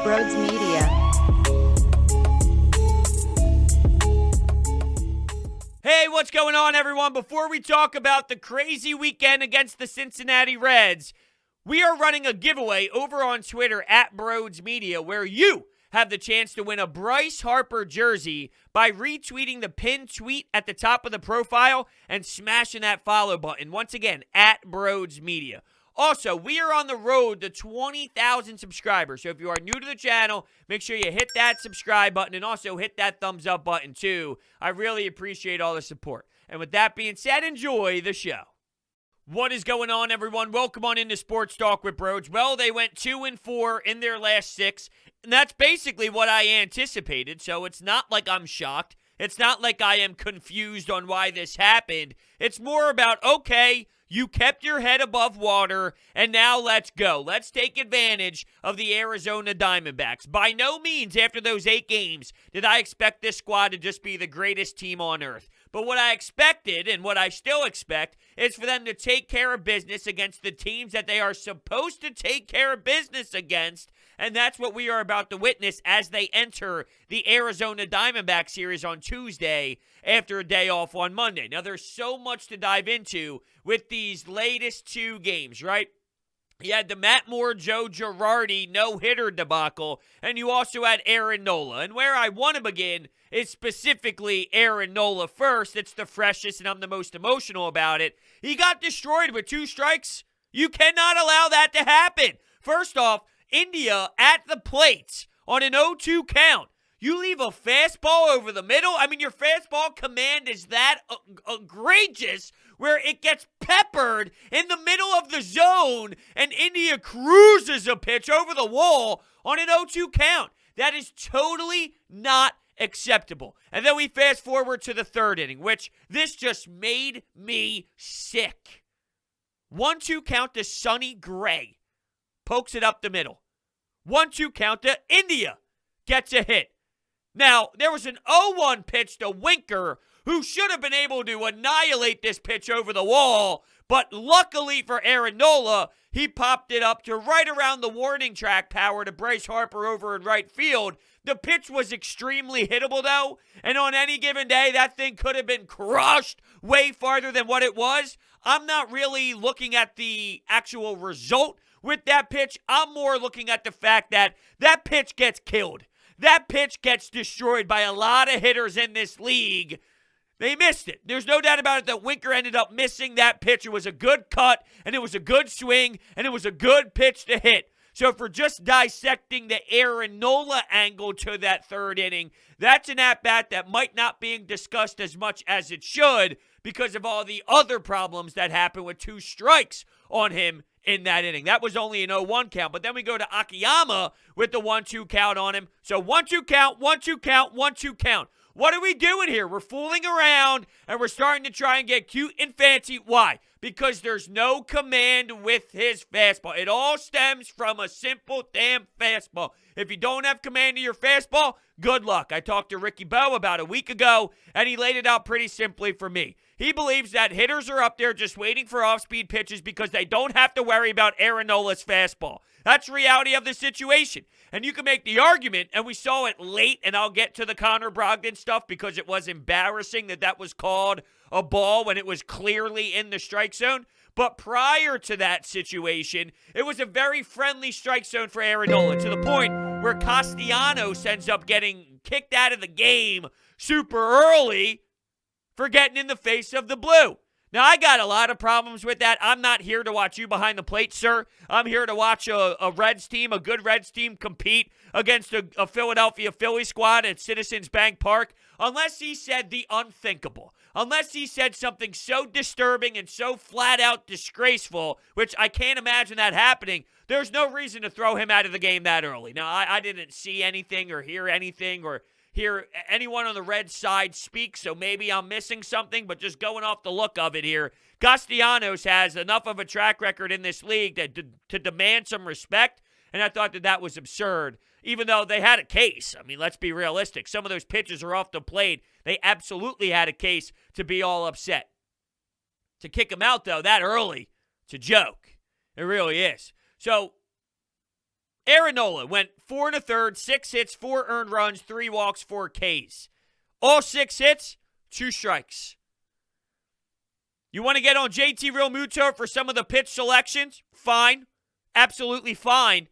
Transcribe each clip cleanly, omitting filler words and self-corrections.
Brodes Media. Hey, what's going on, everyone? Before we talk about the crazy weekend against the Cincinnati Reds, we are running a giveaway over on Twitter at Brodes Media where you have the chance to win a Bryce Harper jersey by retweeting the pinned tweet at the top of the profile and smashing that follow button. Once again, at Brodes Media. Also, we are on the road to 20,000 subscribers. So if you are new to the channel, make sure you hit that subscribe button and also hit that thumbs up button too. I really appreciate all the support. And with that being said, enjoy the show. What is going on, everyone? Welcome on into Sports Talk with Brodes. Well, they went 2-4 in their last 6, and that's basically what I anticipated, so it's not like I'm shocked. It's not like I am confused on why this happened. It's more about, okay, you kept your head above water, and now let's go. Let's take advantage of the Arizona Diamondbacks. By no means, after those 8 games, did I expect this squad to just be the greatest team on earth. But what I expected, and what I still expect, is for them to take care of business against the teams that they are supposed to take care of business against, and that's what we are about to witness as they enter the Arizona Diamondback series on Tuesday after a day off on Monday. Now, there's so much to dive into with these latest 2 games, right? You had the Matt Moore, Joe Girardi no-hitter debacle, and you also had Aaron Nola. And where I want to begin is specifically Aaron Nola first. It's the freshest, and I'm the most emotional about it. He got destroyed with 2 strikes. You cannot allow that to happen. First off, India at the plate on an 0-2 count. You leave a fastball over the middle? I mean, your fastball command is that egregious where it gets peppered in the middle of the zone and India cruises a pitch over the wall on an 0-2 count. That is totally not acceptable. And then we fast forward to the 3rd inning, which this just made me sick. 1-2 count to Sonny Gray. Pokes it up the middle. 1-2 count to India. Gets a hit. Now, there was an 0-1 pitch to Winker, who should have been able to annihilate this pitch over the wall, but luckily for Aaron Nola, he popped it up to right around the warning track power to Bryce Harper over in right field. The pitch was extremely hittable, though, and on any given day, that thing could have been crushed way farther than what it was. I'm not really looking at the actual result with that pitch. I'm more looking at the fact that that pitch gets killed. That pitch gets destroyed by a lot of hitters in this league. They missed it. There's no doubt about it that Winker ended up missing that pitch. It was a good cut, and it was a good swing, and it was a good pitch to hit. So if we're just dissecting the Aaron Nola angle to that 3rd inning, that's an at-bat that might not be discussed as much as it should because of all the other problems that happened with 2 strikes on him in that inning. That was only an 0-1 count. But then we go to Akiyama with the 1-2 count on him. So 1-2 count, 1-2 count, 1-2 count. What are we doing here? We're fooling around, and we're starting to try and get cute and fancy. Why? Because there's no command with his fastball. It all stems from a simple damn fastball. If you don't have command of your fastball, good luck. I talked to Ricky Bowe about a week ago, and he laid it out pretty simply for me. He believes that hitters are up there just waiting for off-speed pitches because they don't have to worry about Aaron Nola's fastball. That's the reality of the situation. And you can make the argument, and we saw it late, and I'll get to the Connor Brogdon stuff because it was embarrassing that was called a ball when it was clearly in the strike zone. But prior to that situation, it was a very friendly strike zone for Aaron Nola to the point where Castellanos ends up getting kicked out of the game super early for getting in the face of the blue. Now, I got a lot of problems with that. I'm not here to watch you behind the plate, sir. I'm here to watch a Reds team, a good Reds team, compete against a Philadelphia Phillies squad at Citizens Bank Park, unless he said the unthinkable. Unless he said something so disturbing and so flat-out disgraceful, which I can't imagine that happening, there's no reason to throw him out of the game that early. Now, I didn't see anything or hear anything or hear anyone on the Reds side speak, so maybe I'm missing something, but just going off the look of it here, Castellanos has enough of a track record in this league to demand some respect, and I thought that was absurd, even though they had a case. I mean, let's be realistic. Some of those pitches are off the plate. They absolutely had a case to be all upset. To kick him out, though, that early, it's a joke. It really is. So Aaron Nola went 4 and a third, 6 hits, 4 earned runs, 3 walks, 4 Ks. All 6 hits, 2 strikes. You want to get on JT Realmuto for some of the pitch selections? Fine. Absolutely fine.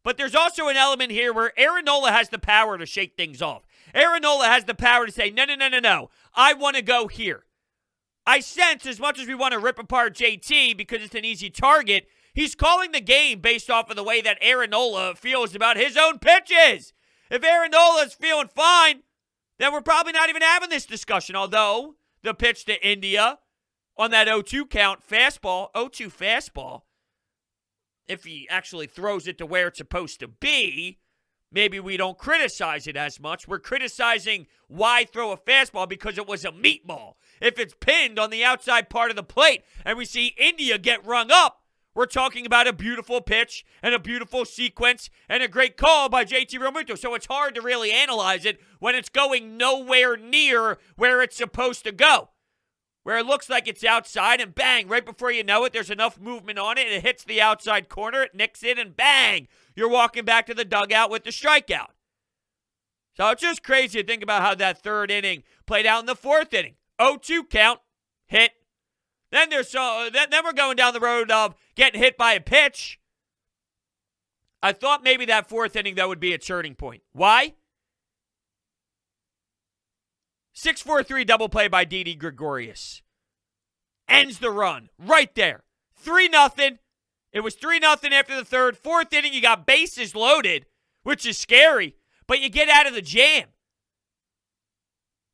But there's also an element here where Aaron Nola has the power to shake things off. Aaron Nola has the power to say, no. I want to go here. I sense, as much as we want to rip apart JT because it's an easy target, he's calling the game based off of the way that Aaron Nola feels about his own pitches. If Aaron Nola's feeling fine, then we're probably not even having this discussion. Although the pitch to India on that 0-2 count, 0-2 fastball, if he actually throws it to where it's supposed to be, maybe we don't criticize it as much. We're criticizing why throw a fastball because it was a meatball. If it's pinned on the outside part of the plate and we see India get rung up, we're talking about a beautiful pitch and a beautiful sequence and a great call by JT Realmuto. So it's hard to really analyze it when it's going nowhere near where it's supposed to go. Where it looks like it's outside and bang, right before you know it, there's enough movement on it and it hits the outside corner, it nicks it and bang, you're walking back to the dugout with the strikeout. So it's just crazy to think about how that third inning played out in the fourth inning. 0-2 count, hit. Then we're going down the road of getting hit by a pitch. I thought maybe that fourth inning, though, would be a turning point. Why? 6-4-3 double play by Didi Gregorius. Ends the run right there. 3-0. It was 3-0 after the third. Fourth inning, you got bases loaded, which is scary, but you get out of the jam.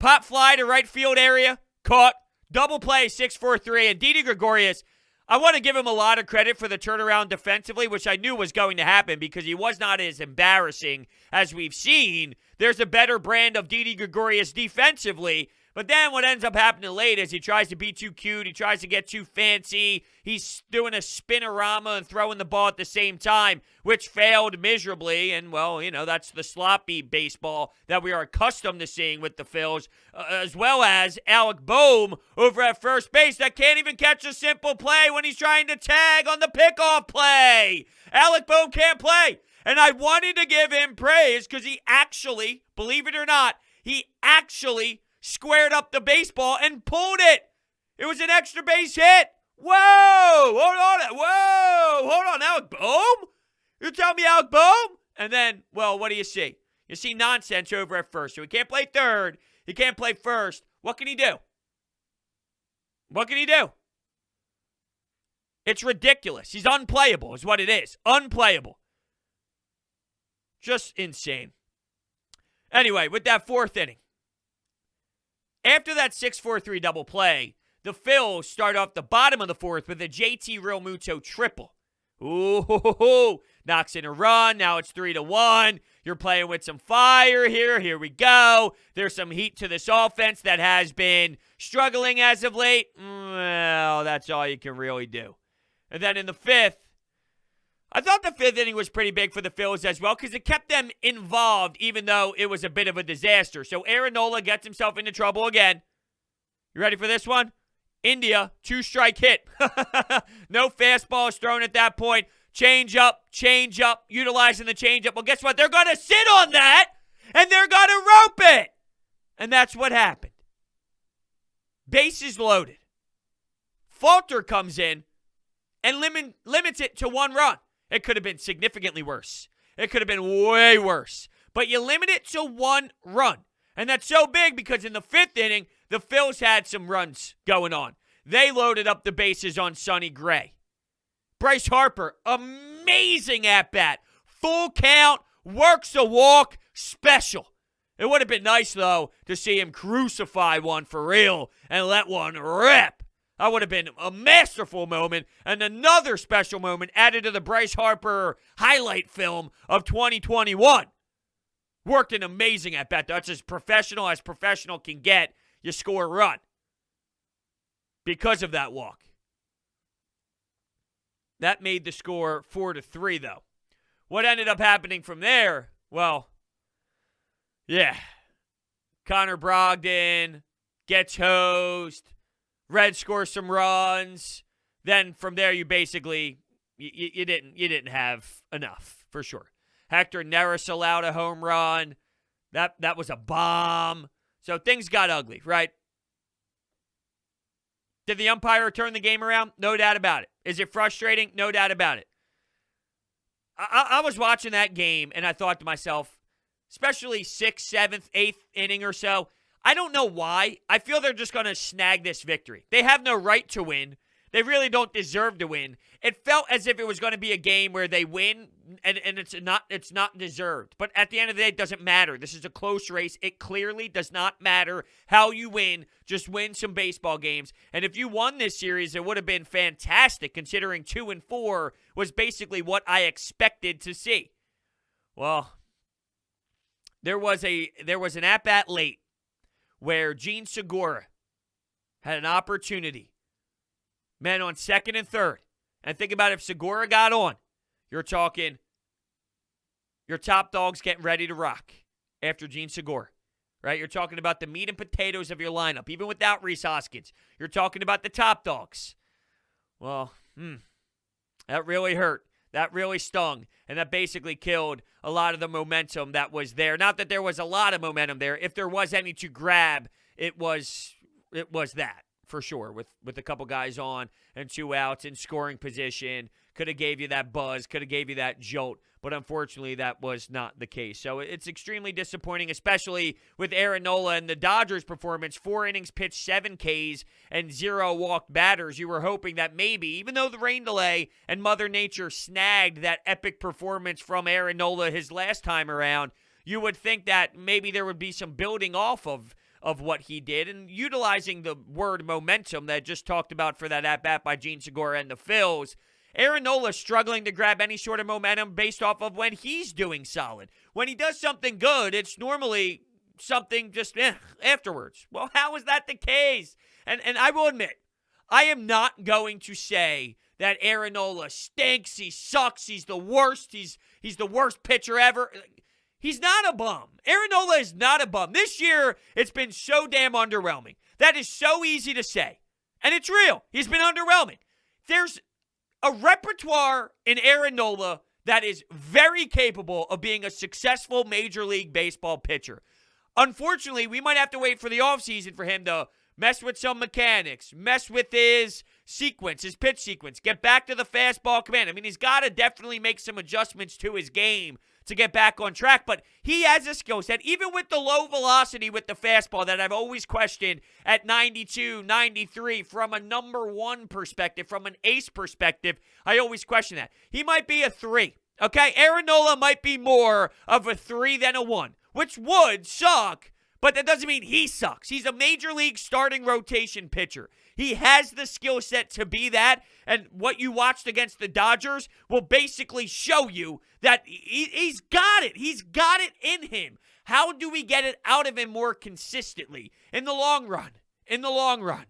Pop fly to right field area, caught. Double play, 6-4-3. And Didi Gregorius, I want to give him a lot of credit for the turnaround defensively, which I knew was going to happen because he was not as embarrassing as we've seen. There's a better brand of Didi Gregorius defensively. But then what ends up happening late is he tries to be too cute. He tries to get too fancy. He's doing a spinorama and throwing the ball at the same time, which failed miserably. And, well, that's the sloppy baseball that we are accustomed to seeing with the Phils, as well as Alec Boehm over at first base that can't even catch a simple play when he's trying to tag on the pickoff play. Alec Boehm can't play. And I wanted to give him praise because he actually, believe it or not, he actually squared up the baseball and pulled it. It was an extra base hit. Whoa, hold on, Alec Boehm? You tell me Alec Boehm? And then, well, what do you see? You see nonsense over at first. So he can't play third. He can't play first. What can he do? It's ridiculous. He's unplayable is what it is. Unplayable. Just insane. Anyway, with that fourth inning, after that 6-4-3 double play, the Phils start off the bottom of the fourth with a JT Realmuto triple. Ooh, knocks in a run. Now it's 3-1. You're playing with some fire here. Here we go. There's some heat to this offense that has been struggling as of late. Well, that's all you can really do. And then in the fifth, I thought the fifth inning was pretty big for the Phils as well because it kept them involved even though it was a bit of a disaster. So Aaron Nola gets himself into trouble again. You ready for this one? India, 2-strike hit. No fastballs thrown at that point. Change up, utilizing the change up. Well, guess what? They're going to sit on that and they're going to rope it. And that's what happened. Bases loaded. Falter comes in and limits it to 1 run. It could have been significantly worse. It could have been way worse. But you limit it to 1 run. And that's so big because in the fifth inning, the Phils had some runs going on. They loaded up the bases on Sonny Gray. Bryce Harper, amazing at-bat. Full count, works a walk, special. It would have been nice, though, to see him crucify one for real and let one rip. That would have been a masterful moment and another special moment added to the Bryce Harper highlight film of 2021. Worked an amazing at-bat. That's as professional can get. You score a run because of that walk. That made the score 4-3, though. What ended up happening from there? Well, yeah. Connor Brogdon gets hosed. Reds score some runs. Then from there, you basically you didn't have enough for sure. Hector Neris allowed a home run. That was a bomb. So things got ugly, right? Did the umpire turn the game around? No doubt about it. Is it frustrating? No doubt about it. I was watching that game, and I thought to myself, especially 6th, 7th, 8th inning or so, I don't know why. I feel they're just going to snag this victory. They have no right to win. They really don't deserve to win. It felt as if it was going to be a game where they win, and it's not deserved. But at the end of the day, it doesn't matter. This is a close race. It clearly does not matter how you win. Just win some baseball games. And if you won this series, it would have been fantastic, considering 2-4 was basically what I expected to see. Well, there was an at-bat late where Gene Segura had an opportunity. Men on 2nd and 3rd. And think about if Segura got on, you're talking your top dogs getting ready to rock after Gene Segura, right? You're talking about the meat and potatoes of your lineup, even without Rhys Hoskins. You're talking about the top dogs. Well, that really hurt. That really stung. And that basically killed a lot of the momentum that was there. Not that there was a lot of momentum there. If there was any to grab, it was that. For sure, with a couple guys on and 2 outs in scoring position. Could have gave you that buzz, could have gave you that jolt, but unfortunately that was not the case. So it's extremely disappointing, especially with Aaron Nola and the Dodgers' performance. 4 innings pitched, 7 Ks, and 0 walked batters. You were hoping that maybe, even though the rain delay and Mother Nature snagged that epic performance from Aaron Nola his last time around, you would think that maybe there would be some building off of what he did and utilizing the word momentum that I just talked about for that at-bat by Gene Segura and the Phils. Aaron Nola struggling to grab any sort of momentum based off of when he's doing solid. When he does something good, it's normally something just afterwards. Well, how is that the case? And I will admit, I am not going to say that Aaron Nola stinks, he sucks, he's the worst, he's the worst pitcher ever. He's not a bum. Aaron Nola is not a bum. This year, it's been so damn underwhelming. That is so easy to say. And it's real. He's been underwhelming. There's a repertoire in Aaron Nola that is very capable of being a successful Major League Baseball pitcher. Unfortunately, we might have to wait for the offseason for him to mess with some mechanics, mess with his sequence, his pitch sequence, get back to the fastball command. I mean, he's got to definitely make some adjustments to his game to get back on track, but he has a skill set, even with the low velocity with the fastball that I've always questioned at 92, 93, from a number 1 perspective, from an ace perspective, I always question that. He might be a 3, okay? Aaron Nola might be more of a 3 than a 1, which would suck, but that doesn't mean he sucks. He's a Major League starting rotation pitcher. He has the skill set to be that, and what you watched against the Dodgers will basically show you that he's got it. He's got it in him. How do we get it out of him more consistently in the long run? In the long run.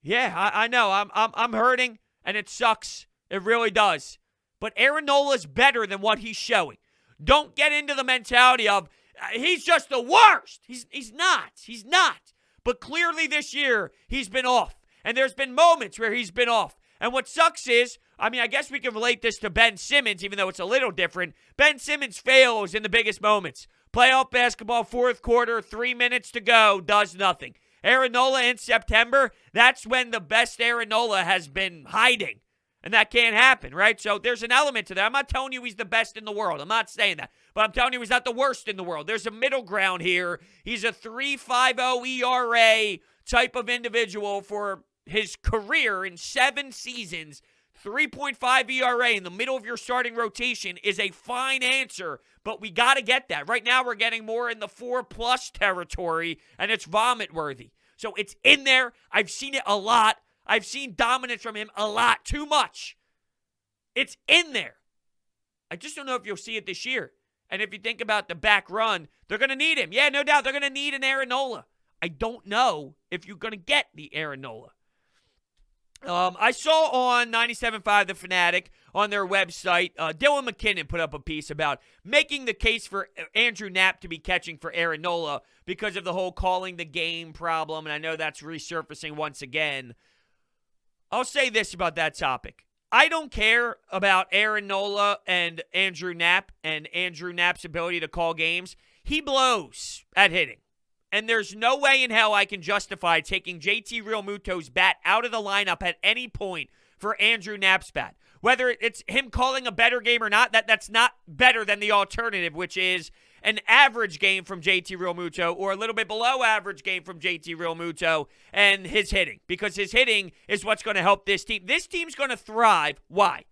Yeah, I know. I'm hurting, and it sucks. It really does. But Aaron Nola's better than what he's showing. Don't get into the mentality of he's just the worst. He's not. He's not. But clearly this year, he's been off. And there's been moments where he's been off. And what sucks is, I mean, I guess we can relate this to Ben Simmons, even though it's a little different. Ben Simmons fails in the biggest moments. Playoff basketball, 4th quarter, 3 minutes to go, does nothing. Aaron Nola in September, that's when the best Aaron Nola has been hiding. And that can't happen, right? So there's an element to that. I'm not telling you he's the best in the world. I'm not saying that. But I'm telling you he's not the worst in the world. There's a middle ground here. He's a 3.50 ERA type of individual for his career in 7 seasons. 3.5 ERA in the middle of your starting rotation is a fine answer, but we got to get that. Right now we're getting more in the 4+ territory, and it's vomit worthy. So it's in there. I've seen it a lot. I've seen dominance from him a lot, too much. It's in there. I just don't know if you'll see it this year. And if you think about the back run, they're going to need him. Yeah, no doubt, they're going to need an Aaron Nola. I don't know if you're going to get the Aaron Nola. I saw on 97.5 The Fanatic on their website, Dylan McKinnon put up a piece about making the case for Andrew Knapp to be catching for Aaron Nola because of the whole calling the game problem, and I know that's resurfacing once again. I'll say this about that topic. I don't care about Aaron Nola and Andrew Knapp and Andrew Knapp's ability to call games. He blows at hitting. And there's no way in hell I can justify taking JT Realmuto's bat out of the lineup at any point for Andrew Knapp's bat. Whether it's him calling a better game or not, that's not better than the alternative, which is an average game from JT Realmuto or a little bit below average game from JT Realmuto and his hitting. Because his hitting is what's going to help this team. This team's going to thrive. Why?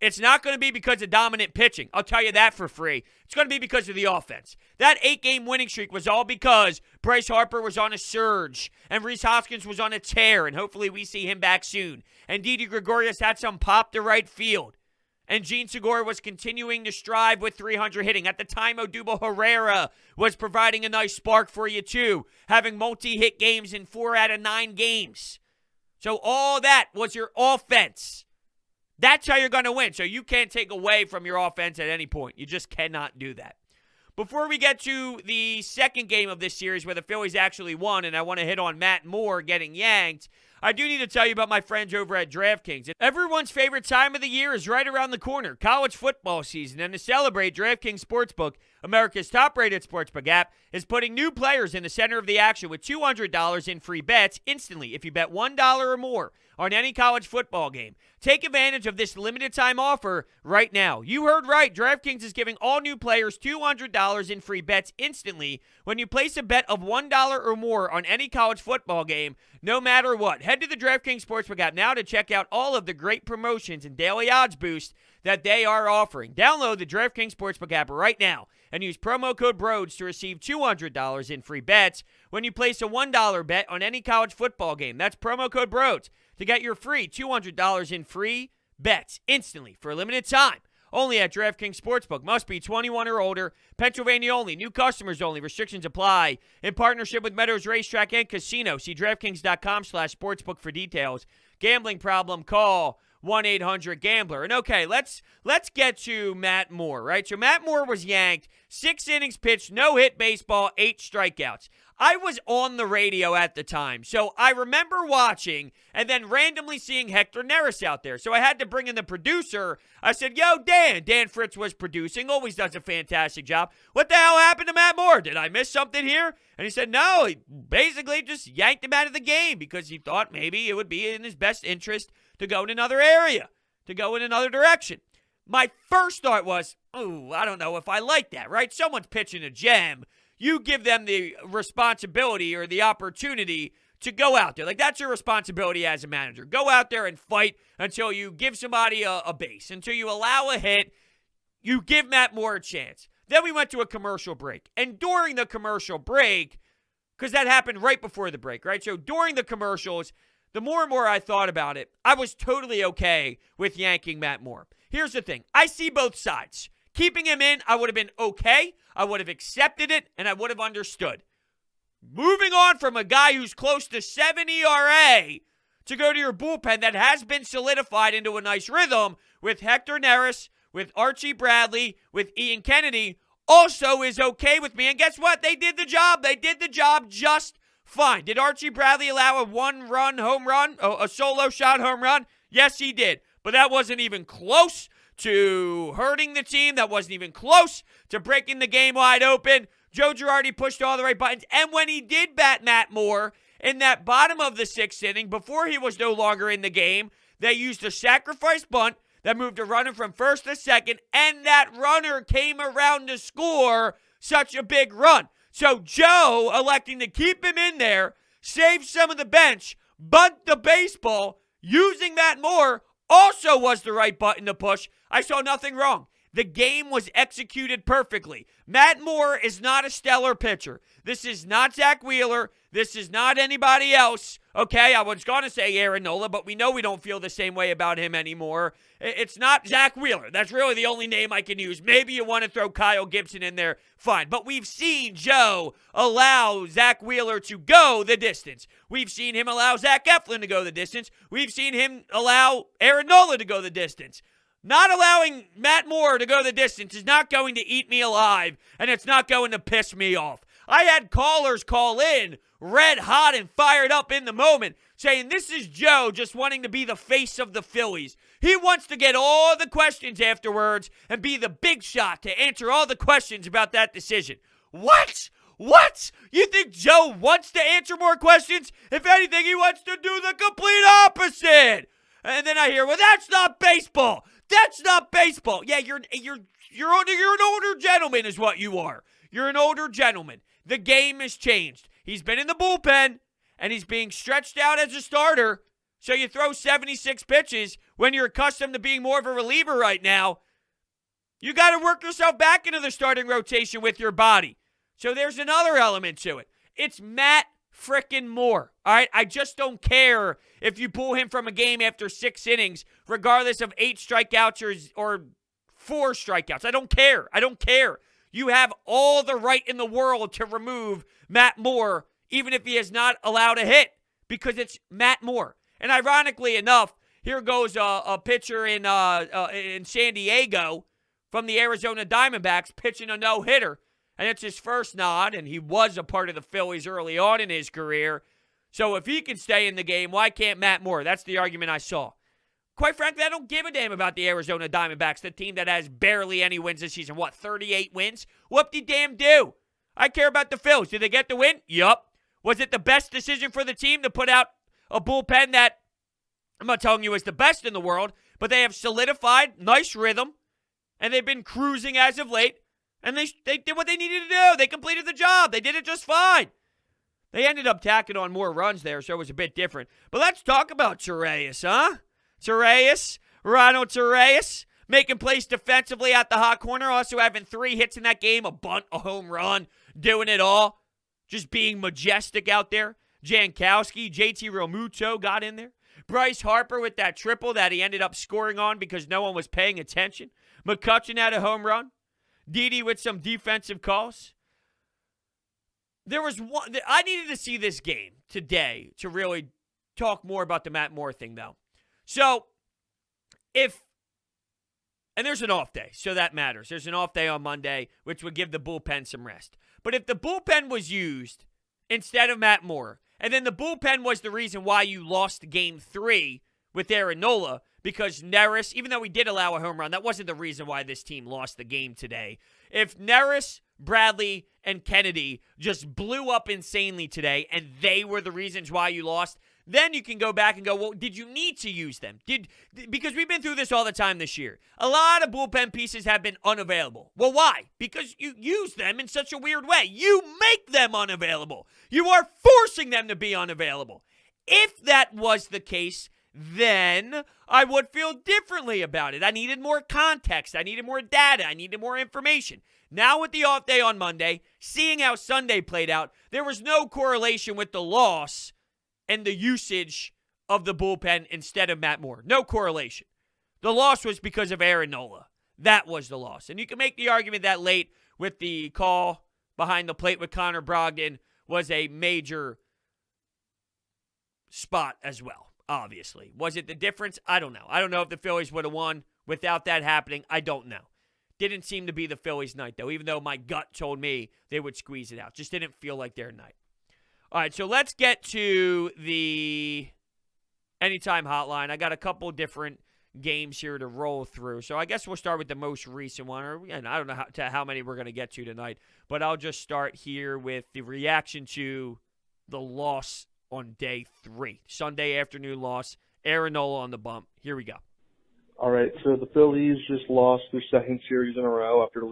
It's not going to be because of dominant pitching. I'll tell you that for free. It's going to be because of the offense. That 8-game winning streak was all because Bryce Harper was on a surge and Rhys Hoskins was on a tear, and hopefully we see him back soon. And Didi Gregorius had some pop to right field. And Gene Segura was continuing to strive with 300 hitting. At the time, Odubel Herrera was providing a nice spark for you too, having multi-hit games in 4 out of 9 games. So all that was your offense. That's how you're going to win. So you can't take away from your offense at any point. You just cannot do that. Before we get to the second game of this series where the Phillies actually won, and I want to hit on Matt Moore getting yanked, I do need to tell you about my friends over at DraftKings. Everyone's favorite time of the year is right around the corner, college football season. And to celebrate, DraftKings Sportsbook, America's top-rated sportsbook app, is putting new players in the center of the action with $200 in free bets instantly if you bet $1 or more on any college football game. Take advantage of this limited-time offer right now. You heard right. DraftKings is giving all new players $200 in free bets instantly when you place a bet of $1 or more on any college football game, no matter what. Head to the DraftKings Sportsbook app now to check out all of the great promotions and daily odds boosts that they are offering. Download the DraftKings Sportsbook app right now and use promo code Brodes to receive $200 in free bets when you place a $1 bet on any college football game. That's promo code Brodes to get your free $200 in free bets instantly for a limited time. Only at DraftKings Sportsbook. Must be 21 or older. Pennsylvania only. New customers only. Restrictions apply. In partnership with Meadows Racetrack and Casino. See DraftKings.com/sportsbook for details. Gambling problem? Call 1-800-GAMBLER. And okay, let's get to Matt Moore, right? So Matt Moore was yanked. 6 innings pitched, no hit baseball, 8 strikeouts. I was on the radio at the time, so I remember watching and then randomly seeing Hector Neris out there. So I had to bring in the producer. I said, yo, Dan. Dan Fritz was producing, always does a fantastic job. What the hell happened to Matt Moore? Did I miss something here? And he said, no, he basically just yanked him out of the game because he thought maybe it would be in his best interest to go in another area, to go in another direction. My first thought was, oh, I don't know if I like that, right? Someone's pitching a gem. You give them the responsibility or the opportunity to go out there. Like, that's your responsibility as a manager. Go out there and fight until you give somebody a base, until you allow a hit. You give Matt Moore a chance. Then we went to a commercial break. And during the commercial break, because that happened right before the break, right? So during the commercials, the more and more I thought about it, I was totally okay with yanking Matt Moore. Here's the thing. I see both sides. Keeping him in, I would have been okay. I would have accepted it, and I would have understood. Moving on from a guy who's close to 7 ERA to go to your bullpen that has been solidified into a nice rhythm with Hector Neris, with Archie Bradley, with Ian Kennedy, also is okay with me. And guess what? They did the job. They did the job just fine. Did Archie Bradley allow a 1-run home run, a solo shot home run? Yes, he did. But that wasn't even close to hurting the team. That wasn't even close to breaking the game wide open. Joe Girardi pushed all the right buttons. And when he did bat Matt Moore in that bottom of the 6th inning, before he was no longer in the game, they used a sacrifice bunt that moved a runner from first to second, and that runner came around to score such a big run. So Joe electing to keep him in there, save some of the bench, bunt the baseball, using Matt Moore also was the right button to push. I saw nothing wrong. The game was executed perfectly. Matt Moore is not a stellar pitcher. This is not Zach Wheeler. This is not anybody else. Okay, I was going to say Aaron Nola, but we know we don't feel the same way about him anymore. It's not Zach Wheeler. That's really the only name I can use. Maybe you want to throw Kyle Gibson in there, fine. But we've seen Joe allow Zach Wheeler to go the distance. We've seen him allow Zach Eflin to go the distance. We've seen him allow Aaron Nola to go the distance. Not allowing Matt Moore to go the distance is not going to eat me alive, and it's not going to piss me off. I had callers call in red hot and fired up in the moment saying this is Joe just wanting to be the face of the Phillies. He wants to get all the questions afterwards and be the big shot to answer all the questions about that decision. What? What? You think Joe wants to answer more questions? If anything, he wants to do the complete opposite. And then I hear, well, that's not baseball. That's not baseball. Yeah, you're an older gentleman is what you are. You're an older gentleman. The game has changed. He's been in the bullpen, and he's being stretched out as a starter. So you throw 76 pitches when you're accustomed to being more of a reliever right now. You got to work yourself back into the starting rotation with your body. So there's another element to it. It's Matt frickin' Moore. All right, I just don't care if you pull him from a game after 6 innings, regardless of 8 strikeouts or 4 strikeouts. I don't care. I don't care. You have all the right in the world to remove Matt Moore, even if he is not allowed a hit, because it's Matt Moore. And ironically enough, here goes a pitcher in San Diego from the Arizona Diamondbacks pitching a no-hitter. And it's his first nod, and he was a part of the Phillies early on in his career. So if he can stay in the game, why can't Matt Moore? That's the argument I saw. Quite frankly, I don't give a damn about the Arizona Diamondbacks, the team that has barely any wins this season. What, 38 wins? Whoop-de-damn do. I care about the Phillies. Did they get the win? Yup. Was it the best decision for the team to put out a bullpen that, I'm not telling you is the best in the world, but they have solidified, nice rhythm, and they've been cruising as of late. And they did what they needed to do. They completed the job. They did it just fine. They ended up tacking on more runs there, so it was a bit different. But let's talk about Torreyes, huh? Ronald Torreyes, making plays defensively at the hot corner, also having 3 hits in that game, a bunt, a home run, doing it all. Just being majestic out there. Jankowski, JT Realmuto got in there. Bryce Harper with that triple that he ended up scoring on because no one was paying attention. McCutchen had a home run. Didi with some defensive calls. There was one. I needed to see this game today to really talk more about the Matt Moore thing, though. So, and there's an off day, so that matters. There's an off day on Monday, which would give the bullpen some rest. But if the bullpen was used instead of Matt Moore, and then the bullpen was the reason why you lost Game 3 with Aaron Nola, because Neris, even though we did allow a home run, that wasn't the reason why this team lost the game today. If Neris, Bradley, and Kennedy just blew up insanely today, and they were the reasons why you lost, then you can go back and go, well, did you need to use them? Because we've been through this all the time this year. A lot of bullpen pieces have been unavailable. Well, why? Because you use them in such a weird way. You make them unavailable. You are forcing them to be unavailable. If that was the case, then I would feel differently about it. I needed more context. I needed more data. I needed more information. Now with the off day on Monday, seeing how Sunday played out, there was no correlation with the loss and the usage of the bullpen instead of Matt Moore. No correlation. The loss was because of Aaron Nola. That was the loss. And you can make the argument that late with the call behind the plate with Connor Brogdon was a major spot as well, obviously. Was it the difference? I don't know. I don't know if the Phillies would have won without that happening. I don't know. Didn't seem to be the Phillies' night, though, even though my gut told me they would squeeze it out. Just didn't feel like their night. All right, so let's get to the Anytime Hotline. I got a couple different games here to roll through. So I guess we'll start with the most recent one. And I don't know how many we're going to get to tonight, but I'll just start here with the reaction to the loss on day 3. Sunday afternoon loss. Aaron Nola on the bump. Here we go. All right, so the Phillies just lost their second series in a row after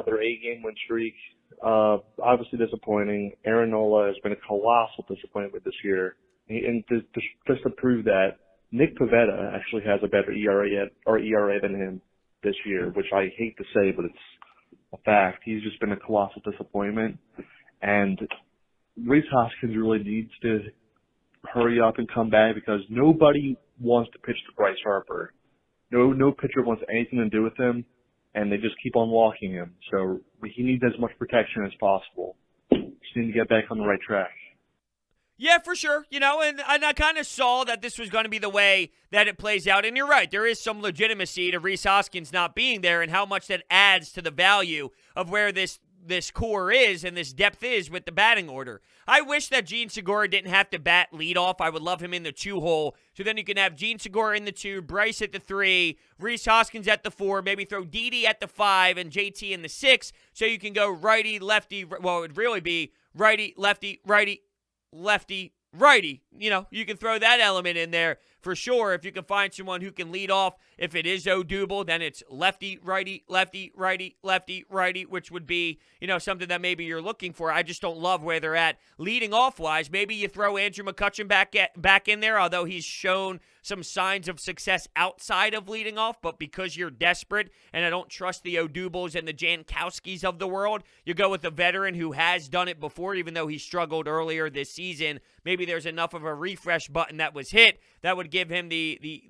their 8-game win streak. Obviously disappointing. Aaron Nola has been a colossal disappointment this year. And just to prove that, Nick Pivetta actually has a better ERA than him this year, which I hate to say, but it's a fact. He's just been a colossal disappointment. And Rhys Hoskins really needs to hurry up and come back because nobody wants to pitch to Bryce Harper. No pitcher wants anything to do with him, and they just keep on walking him. So he needs as much protection as possible. Just need to get back on the right track. Yeah, for sure. And I kind of saw that this was going to be the way that it plays out. And you're right. There is some legitimacy to Rhys Hoskins not being there and how much that adds to the value of where this this core is and this depth is with the batting order. I wish that Gene Segura didn't have to bat leadoff. I would love him in the 2-hole. So then you can have Gene Segura in the 2, Bryce at the 3, Rhys Hoskins at the 4, maybe throw Didi at the 5 and JT in the 6. So you can go righty, lefty. Well, it would really be righty, lefty, righty, lefty, righty. You can throw that element in there for sure. If you can find someone who can lead off, if it is Odubel, then it's lefty, righty, lefty, righty, lefty, righty, which would be, something that maybe you're looking for. I just don't love where they're at leading off-wise. Maybe you throw Andrew McCutchen back in there, although he's shown some signs of success outside of leading off, but because you're desperate and I don't trust the Odubels and the Jankowskis of the world, you go with a veteran who has done it before, even though he struggled earlier this season. Maybe there's enough of a refresh button that was hit that would give him the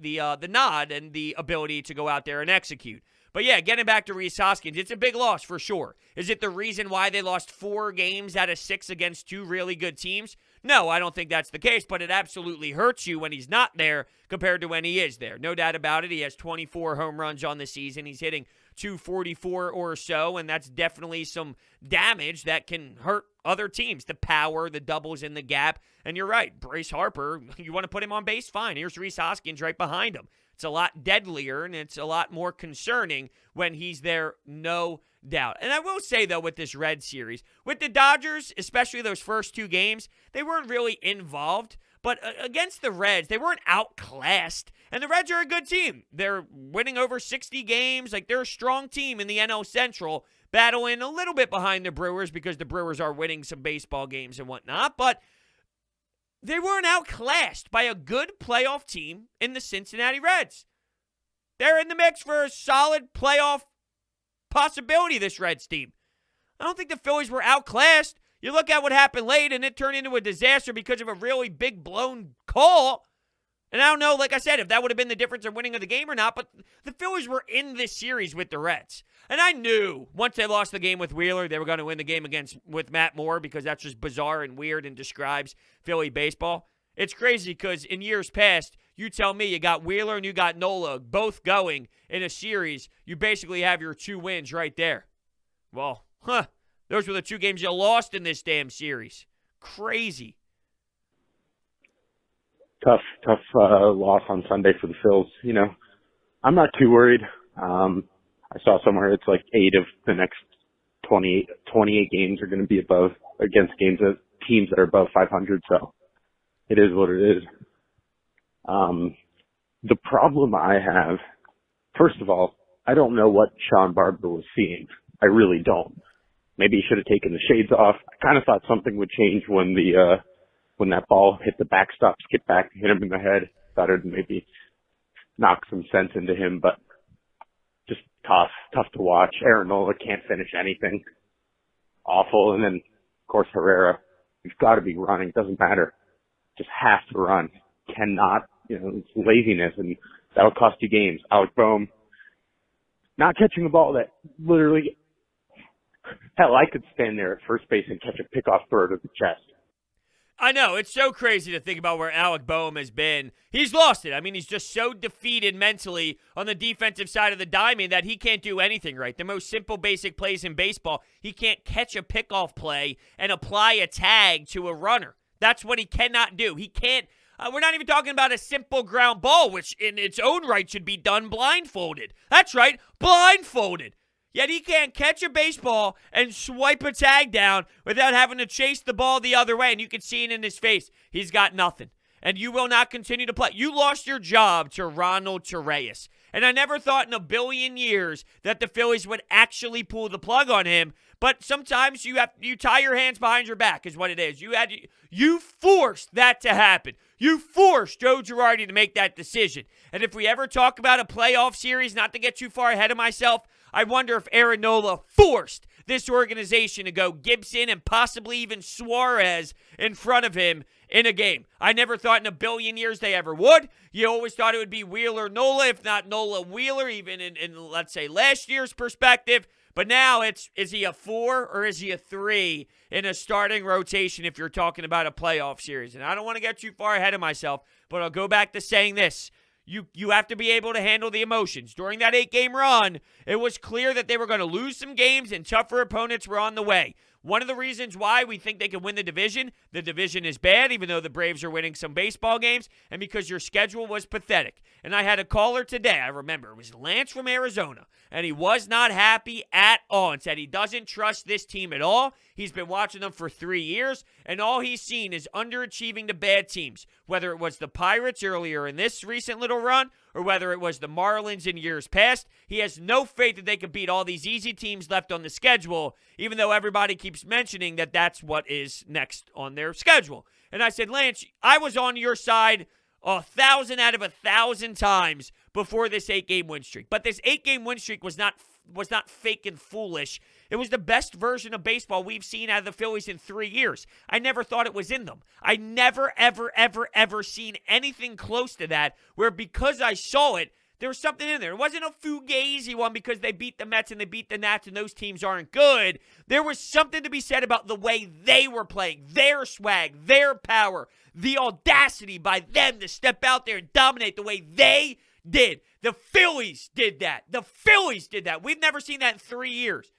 nod and the ability to go out there and execute. But yeah, getting back to Rhys Hoskins, it's a big loss for sure. Is it the reason why they lost 4 games out of 6 against 2 really good teams? No, I don't think that's the case, but it absolutely hurts you when he's not there compared to when he is there. No doubt about it. He has 24 home runs on the season. He's hitting 244 or so, and that's definitely some damage that can hurt other teams. The power, the doubles in the gap. And you're right, Bryce Harper, you want to put him on base? Fine. Here's Rhys Hoskins right behind him. It's a lot deadlier, and it's a lot more concerning when he's there, no doubt. And I will say, though, with this Red series, with the Dodgers, especially those first 2 games, they weren't really involved. But against the Reds, they weren't outclassed. And the Reds are a good team. They're winning over 60 games. They're a strong team in the NL Central, battling a little bit behind the Brewers because the Brewers are winning some baseball games and whatnot. But they weren't outclassed by a good playoff team in the Cincinnati Reds. They're in the mix for a solid playoff possibility, this Reds team. I don't think the Phillies were outclassed. You look at what happened late, and it turned into a disaster because of a really big blown call. And I don't know, like I said, if that would have been the difference in winning of the game or not, but the Phillies were in this series with the Reds. And I knew once they lost the game with Wheeler, they were going to win the game with Matt Moore because that's just bizarre and weird and describes Philly baseball. It's crazy because in years past, you tell me you got Wheeler and you got Nola both going in a series, you basically have your 2 wins right there. Well, those were the 2 games you lost in this damn series. Crazy. Tough loss on Sunday for the Phils. I'm not too worried. I saw somewhere it's like 8 of the next 28 games are going to be above against teams that are above 500. So it is what it is. The problem I have, first of all, I don't know what Sean Barber was seeing. I really don't. Maybe he should have taken the shades off. I kind of thought something would change when that ball hit the backstop, skip back, hit him in the head. Thought it'd maybe knock some sense into him, but just tough to watch. Aaron Nola can't finish anything. Awful. And then, of course, Herrera. You've got to be running. Doesn't matter. Just have to run. Cannot, it's laziness, and that'll cost you games. Alec Boehm not catching a ball that literally, hell, I could stand there at first base and catch a pickoff throw to the chest. I know. It's so crazy to think about where Alec Boehm has been. He's lost it. I mean, he's just so defeated mentally on the defensive side of the diamond that he can't do anything right. The most simple, basic plays in baseball, he can't catch a pickoff play and apply a tag to a runner. That's what he cannot do. He can't. We're not even talking about a simple ground ball, which in its own right should be done blindfolded. That's right, blindfolded. Yet he can't catch a baseball and swipe a tag down without having to chase the ball the other way. And you can see it in his face. He's got nothing. And you will not continue to play. You lost your job to Ronald Torreyes. And I never thought in a billion years that the Phillies would actually pull the plug on him. But sometimes you tie your hands behind your back is what it is. You forced that to happen. You forced Joe Girardi to make that decision. And if we ever talk about a playoff series, not to get too far ahead of myself, I wonder if Aaron Nola forced this organization to go Gibson and possibly even Suarez in front of him in a game. I never thought in a billion years they ever would. You always thought it would be Wheeler-Nola, if not Nola-Wheeler, even in, let's say, last year's perspective. But now is he a 4 or is he a 3 in a starting rotation if you're talking about a playoff series? And I don't want to get too far ahead of myself, but I'll go back to saying this. You have to be able to handle the emotions. During that 8-game run, it was clear that they were going to lose some games and tougher opponents were on the way. One of the reasons why we think they can win the division is bad, even though the Braves are winning some baseball games, and because your schedule was pathetic. And I had a caller today, I remember, it was Lance from Arizona, and he was not happy at all and said he doesn't trust this team at all. He's been watching them for 3 years, and all he's seen is underachieving the bad teams, whether it was the Pirates earlier in this recent little run or whether it was the Marlins in years past. He has no faith that they could beat all these easy teams left on the schedule, even though everybody keeps mentioning that that's what is next on their schedule. And I said, Lance, I was on your side 1,000 out of 1,000 times before this 8-game win streak. But this 8-game win streak was not fake and foolish. It was the best version of baseball we've seen out of the Phillies in 3 years. I never thought it was in them. I never, ever, ever, ever seen anything close to that where because I saw it, there was something in there. It wasn't a fugazi one because they beat the Mets and they beat the Nats and those teams aren't good. There was something to be said about the way they were playing, their swag, their power, the audacity by them to step out there and dominate the way they did. The Phillies did that. The Phillies did that. We've never seen that in 3 years.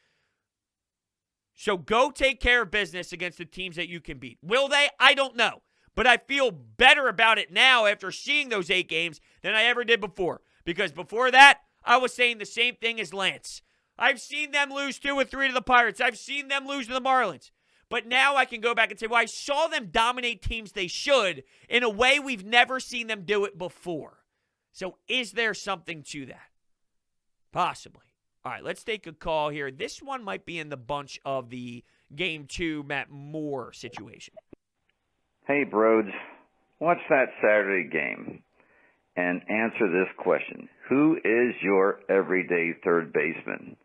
So go take care of business against the teams that you can beat. Will they? I don't know. But I feel better about it now after seeing those 8 games than I ever did before. Because before that, I was saying the same thing as Lance. I've seen them lose 2 or 3 to the Pirates. I've seen them lose to the Marlins. But now I can go back and say, well, I saw them dominate teams they should in a way we've never seen them do it before. So is there something to that? Possibly. All right, let's take a call here. This one might be in the bunch of the Game 2 Matt Moore situation. Hey, Brodes, watch that Saturday game and answer this question. Who is your everyday third baseman?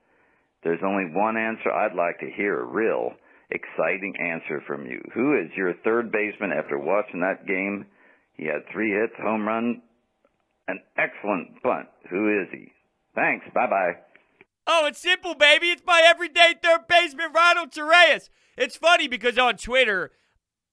There's only one answer I'd like to hear, a real exciting answer from you. Who is your third baseman after watching that game? He had 3 hits, home run, an excellent bunt. Who is he? Thanks. Bye-bye. Oh, it's simple, baby. It's my everyday third baseman, Ronald Torreyes. It's funny because on Twitter,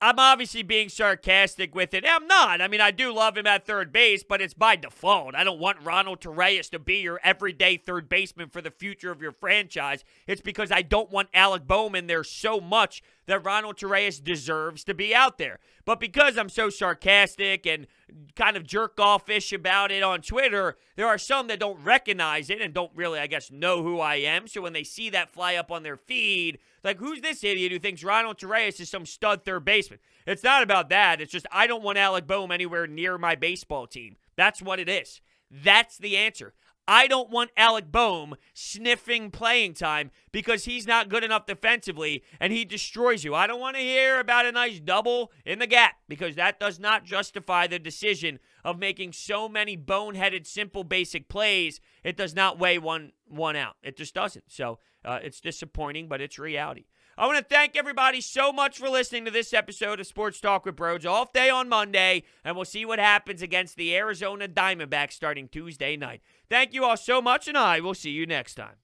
I'm obviously being sarcastic with it. I'm not. I mean, I do love him at third base, but it's by default. I don't want Ronald Torreyes to be your everyday third baseman for the future of your franchise. It's because I don't want Alec Bohm there so much that Ronald Torreyes deserves to be out there. But because I'm so sarcastic and kind of jerk-off-ish about it on Twitter, there are some that don't recognize it and don't really, I guess, know who I am. So when they see that fly up on their feed, like, who's this idiot who thinks Ronald Torreyes is some stud third baseman? It's not about that. It's just I don't want Alec Bohm anywhere near my baseball team. That's what it is. That's the answer. I don't want Alec Bohm sniffing playing time because he's not good enough defensively and he destroys you. I don't want to hear about a nice double in the gap because that does not justify the decision of making so many boneheaded, simple, basic plays. It does not weigh one out. It just doesn't. So it's disappointing, but it's reality. I want to thank everybody so much for listening to this episode of Sports Talk with Brodes. Off day on Monday, and we'll see what happens against the Arizona Diamondbacks starting Tuesday night. Thank you all so much, and I will see you next time.